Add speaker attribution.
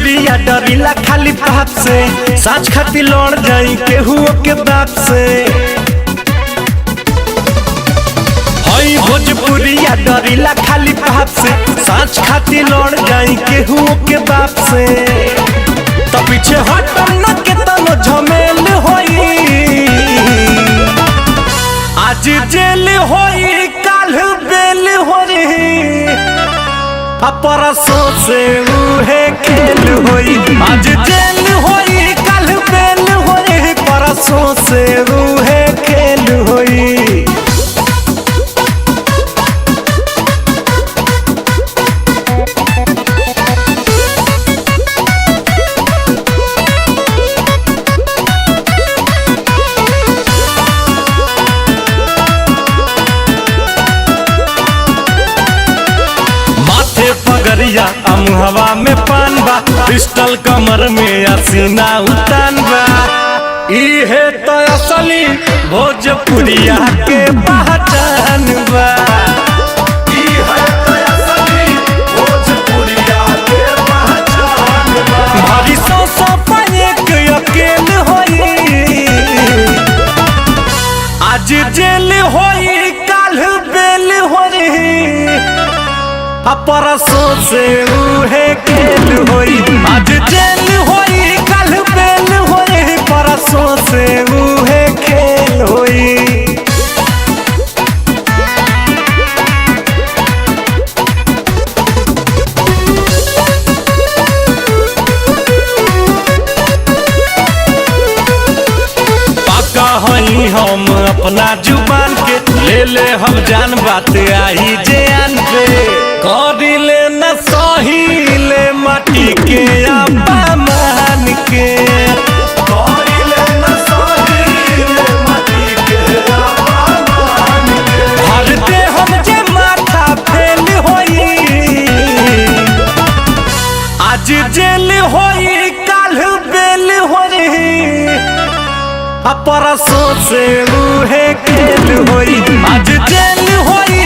Speaker 1: भोजपुरिया डरिला खाली पाप से, साँच खाती लड़ जाई केहू के बाप से। हई भोजपुरिया डरिला खाली पाप से, साँच खाती लड़ जाई केहू के बाप से। तो पीछे हटम न के तनो झमेल होई, आज जेल होई काल बेल होई, परसों से उहे खेल होई। आज जेल होई काल बेल होई, परसों से उहे खेल होई। पगरिया अमुहवा में पान बा, पिस्टल कमर में असीना उतान बा। इहे तो असली भोजपुरिया के पहचान बा। इहे तो असली भोजपुरिया के पहचान बा। भारी सौ पाएक अकेल होई, आज जेल होई काल बेल होई, परसों से उहे खेल होई। आज जेल होई काल बेल होई, परसों से उहे खेल होई। पक्का हई हम अपना जुबान के, ले हम जान बात आई जान पे। करिले न सहीले माटी के अपमान के, करिले न सहीले माटी के अपमान के। भरते हम जे माथा फेल होई, आज जेल होई काल बेल होई, परसों से उहे खेल होई। आज जेल होई